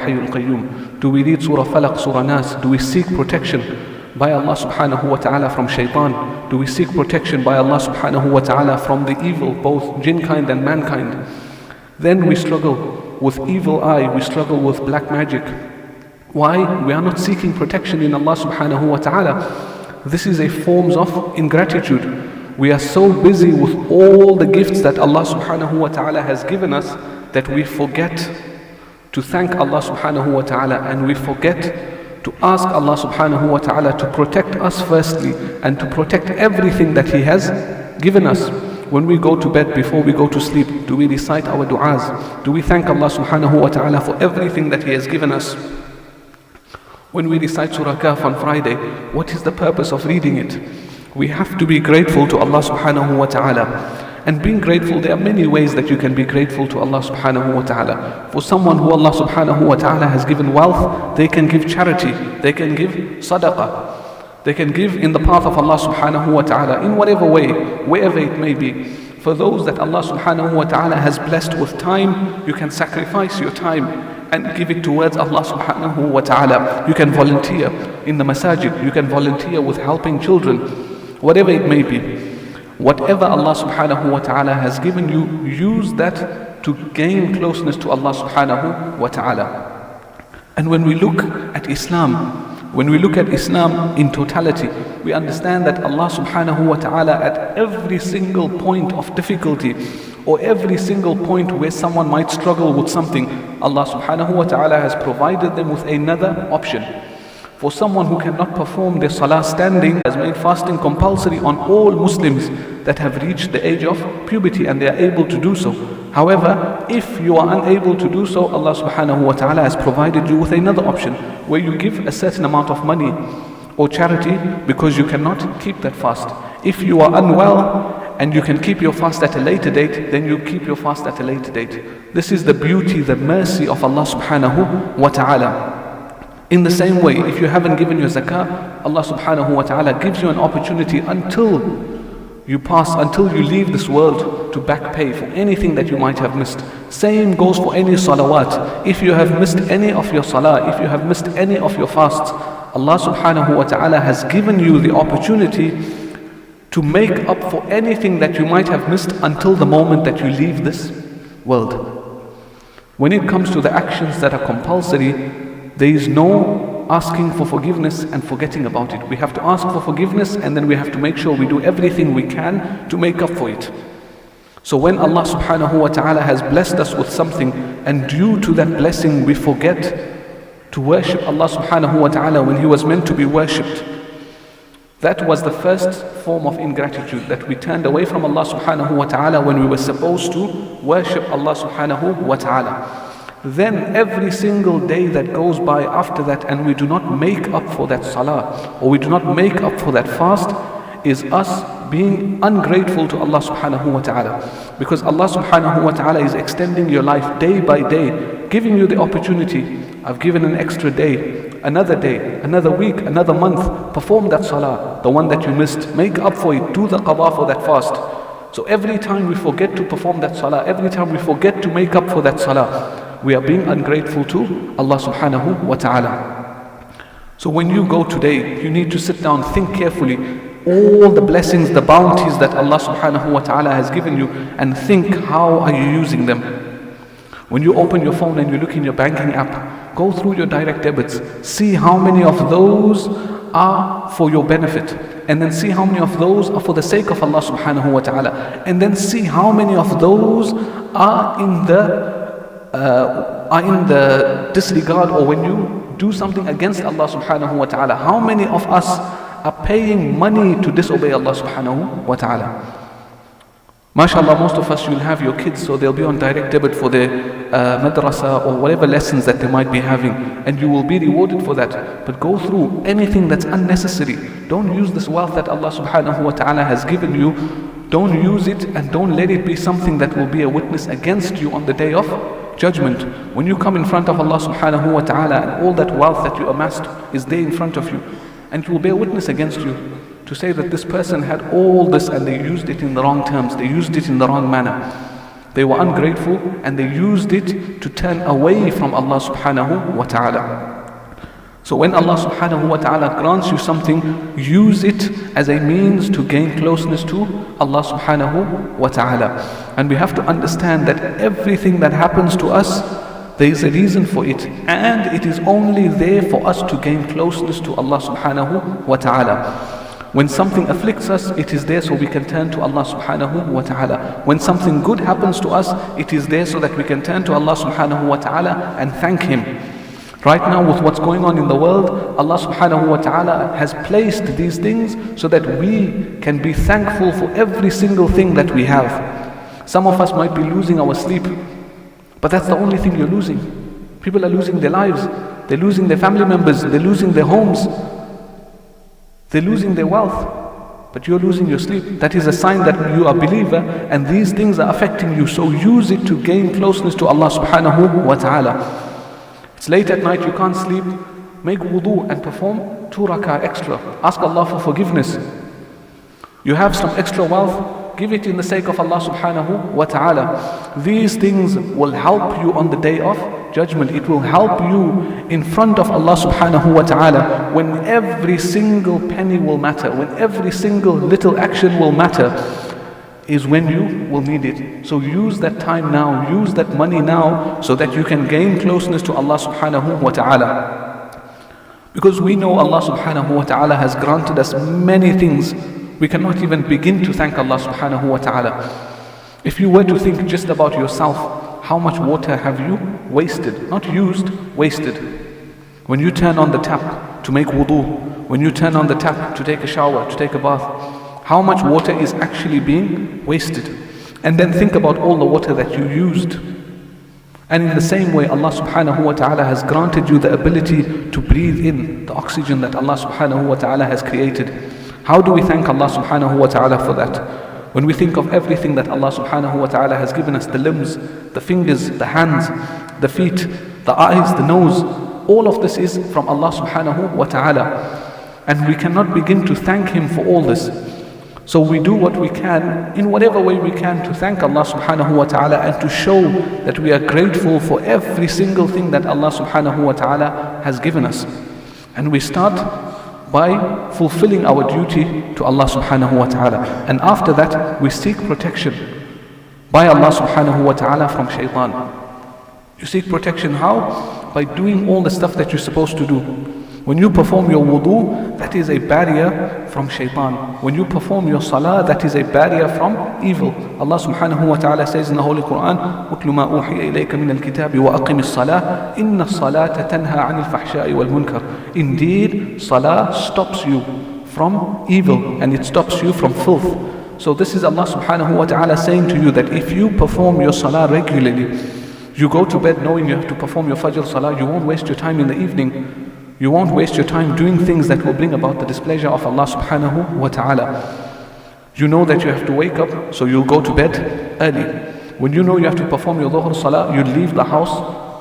Hayyul Qayyum? Do we read Surah Falaq, Surah Nas? Do we seek protection by Allah subhanahu wa ta'ala from shaitan? Do we seek protection by Allah subhanahu wa ta'ala from the evil, both jinn kind and mankind? Then we struggle with evil eye, we struggle with black magic. Why? We are not seeking protection in Allah subhanahu wa ta'ala. This is a form of ingratitude. We are so busy with all the gifts that Allah subhanahu wa ta'ala has given us that we forget to thank Allah subhanahu wa ta'ala, and we forget to ask Allah subhanahu wa ta'ala to protect us firstly and to protect everything that He has given us. When we go to bed, before we go to sleep, do we recite our du'as? Do we thank Allah subhanahu wa ta'ala for everything that He has given us? When we recite Surah Kahf on Friday, what is the purpose of reading it? We have to be grateful to Allah subhanahu wa ta'ala. And being grateful, there are many ways that you can be grateful to Allah subhanahu wa ta'ala. For someone who Allah subhanahu wa ta'ala has given wealth, they can give charity, they can give sadaqah, they can give in the path of Allah subhanahu wa ta'ala in whatever way, wherever it may be. For those that Allah subhanahu wa ta'ala has blessed with time, you can sacrifice your time and give it towards Allah subhanahu wa ta'ala. You can volunteer in the masajid, you can volunteer with helping children, whatever it may be. Whatever Allah subhanahu wa ta'ala has given you, use that to gain closeness to Allah subhanahu wa ta'ala. And when we look at Islam, in totality, we understand that Allah subhanahu wa ta'ala, at every single point of difficulty or every single point where someone might struggle with something, Allah subhanahu wa ta'ala has provided them with another option. For someone who cannot perform their salah standing, has made fasting compulsory on all Muslims that have reached the age of puberty and they are able to do so. However, if you are unable to do so, Allah subhanahu wa ta'ala has provided you with another option where you give a certain amount of money or charity because you cannot keep that fast. If you are unwell and you can keep your fast at a later date, then you keep your fast at a later date. This is the beauty, the mercy of Allah subhanahu wa ta'ala. In the same way, if you haven't given your zakah, Allah subhanahu wa ta'ala gives you an opportunity until you pass, until you leave this world, to back pay for anything that you might have missed. Same goes for any salawat. If you have missed any of your salah, if you have missed any of your fasts, Allah subhanahu wa ta'ala has given you the opportunity to make up for anything that you might have missed until the moment that you leave this world. When it comes to the actions that are compulsory, there is no asking for forgiveness and forgetting about it. We have to ask for forgiveness, and then we have to make sure we do everything we can to make up for it. So when Allah subhanahu wa ta'ala has blessed us with something, and due to that blessing we forget to worship Allah subhanahu wa ta'ala when He was meant to be worshipped, that was the first form of ingratitude, that we turned away from Allah subhanahu wa ta'ala when we were supposed to worship Allah subhanahu wa ta'ala. Then every single day that goes by after that and we do not make up for that salah, or we do not make up for that fast, is us being ungrateful to Allah subhanahu wa ta'ala. Because Allah subhanahu wa ta'ala is extending your life day by day, giving you the opportunity. I've given an extra day, another week, another month. Perform that salah, the one that you missed. Make up for it, do the qada for that fast. So every time we forget to perform that salah, every time we forget to make up for that salah, we are being ungrateful to Allah subhanahu wa ta'ala. So when you go today, you need to sit down, think carefully, all the blessings, the bounties that Allah subhanahu wa ta'ala has given you, and think, how are you using them? When you open your phone and you look in your banking app, go through your direct debits, see how many of those are for your benefit, and then see how many of those are for the sake of Allah subhanahu wa ta'ala, and then see how many of those are in the disregard, or when you do something against Allah subhanahu wa ta'ala. How many of us are paying money to disobey Allah subhanahu wa ta'ala? MashaAllah, most of us, you'll have your kids, so they'll be on direct debit for their madrasa or whatever lessons that they might be having, and you will be rewarded for that. But go through anything that's unnecessary. Don't use this wealth that Allah subhanahu wa ta'ala has given you. Don't use it, and don't let it be something that will be a witness against you on the day of judgment. When you come in front of Allah subhanahu wa ta'ala, and all that wealth that you amassed is there in front of you, and it will bear witness against you to say that this person had all this and they used it in the wrong terms, they used it in the wrong manner. They were ungrateful and they used it to turn away from Allah subhanahu wa ta'ala. So when Allah subhanahu wa ta'ala grants you something, use it as a means to gain closeness to Allah subhanahu wa ta'ala. And we have to understand that everything that happens to us, there is a reason for it, and it is only there for us to gain closeness to Allah subhanahu wa ta'ala. When something afflicts us, it is there so we can turn to Allah subhanahu wa ta'ala. When something good happens to us, it is there so that we can turn to Allah subhanahu wa ta'ala and thank Him. Right now with what's going on in the world, Allah subhanahu wa ta'ala has placed these things so that we can be thankful for every single thing that we have. Some of us might be losing our sleep, but that's the only thing you're losing. People are losing their lives, they're losing their family members, they're losing their homes, they're losing their wealth, but you're losing your sleep. That is a sign that you are a believer and these things are affecting you. So use it to gain closeness to Allah subhanahu wa ta'ala. It's late at night, you can't sleep. Make wudu and perform 2 rak'ah extra. Ask Allah for forgiveness. You have some extra wealth, give it in the sake of Allah subhanahu wa ta'ala. These things will help you on the day of judgment. It will help you in front of Allah subhanahu wa ta'ala when every single penny will matter, when every single little action will matter, is when you will need it. So use that time now, use that money now, so that you can gain closeness to Allah subhanahu wa ta'ala. Because we know Allah subhanahu wa ta'ala has granted us many things. We cannot even begin to thank Allah subhanahu wa ta'ala. If you were to think just about yourself, how much water have you wasted? Not used, wasted. When you turn on the tap to make wudu, when you turn on the tap to take a shower, to take a bath, how much water is actually being wasted? And then think about all the water that you used. And in the same way, Allah subhanahu wa ta'ala has granted you the ability to breathe in the oxygen that Allah subhanahu wa ta'ala has created. How do we thank Allah subhanahu wa ta'ala for that? When we think of everything that Allah subhanahu wa ta'ala has given us, the limbs, the fingers, the hands, the feet, the eyes, the nose, all of this is from Allah subhanahu wa ta'ala. And we cannot begin to thank Him for all this. So we do what we can, in whatever way we can, to thank Allah subhanahu wa ta'ala and to show that we are grateful for every single thing that Allah subhanahu wa ta'ala has given us. And we start by fulfilling our duty to Allah subhanahu wa ta'ala. And after that, we seek protection by Allah subhanahu wa ta'ala from shaitan. You seek protection how? By doing all the stuff that you're supposed to do. When you perform your wudu, that is a barrier from shaitan. When you perform your salah, that is a barrier from evil. Allah subhanahu wa ta'ala says in the Holy Quran, "Utlu ma uhiya ilayka min al-kitabi wa aqim as-salah, inna as-salata tanha 'anil fahsha'i wal munkar." Indeed, salah stops you from evil and it stops you from filth. So this is Allah subhanahu wa ta'ala saying to you that if you perform your salah regularly, you go to bed knowing you have to perform your fajr salah, you won't waste your time in the evening. You won't waste your time doing things that will bring about the displeasure of Allah subhanahu wa ta'ala. You know that you have to wake up, so you'll go to bed early. When you know you have to perform your dhuhr salah, you leave the house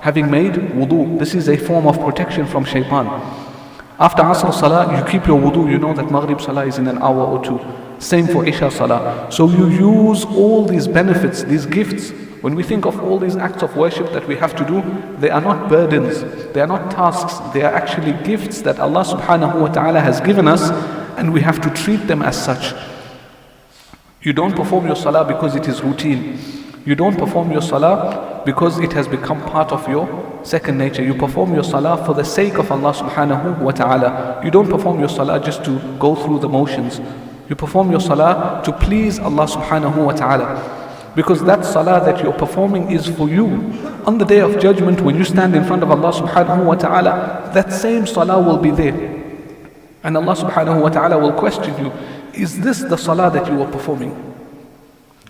having made wudu. This is a form of protection from shaitan. After asr salah, you keep your wudu. You know that maghrib salah is in an hour or two. Same for isha salah. So you use all these benefits, these gifts. When we think of all these acts of worship that we have to do, they are not burdens, they are not tasks, they are actually gifts that Allah subhanahu wa ta'ala has given us, and we have to treat them as such. You don't perform your salah because it is routine. You don't perform your salah because it has become part of your second nature. You perform your salah for the sake of Allah subhanahu wa ta'ala. You don't perform your salah just to go through the motions. You perform your salah to please Allah subhanahu wa ta'ala. Because that salah that you're performing is for you. On the day of judgment, when you stand in front of Allah subhanahu wa ta'ala, that same salah will be there. And Allah subhanahu wa ta'ala will question you, is this the salah that you were performing?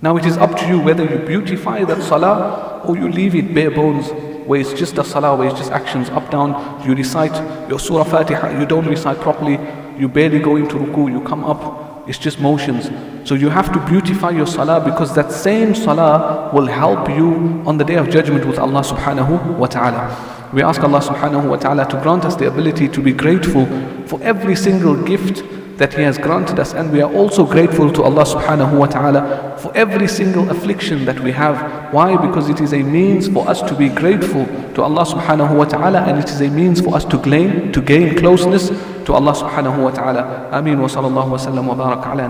Now it is up to you whether you beautify that salah or you leave it bare bones, where it's just a salah, where it's just actions up, down. You recite your surah Fatiha, you don't recite properly, you barely go into ruku, you come up, it's just motions. So you have to beautify your salah, because that same salah will help you on the day of judgment with Allah subhanahu wa ta'ala. We ask Allah subhanahu wa ta'ala to grant us the ability to be grateful for every single gift that He has granted us, and we are also grateful to Allah subhanahu wa ta'ala for every single affliction that we have. Why? Because it is a means for us to be grateful to Allah subhanahu wa ta'ala, and it is a means for us to gain closeness to Allah subhanahu wa ta'ala. Ameen wa sallallahu wa sallam wa barak ala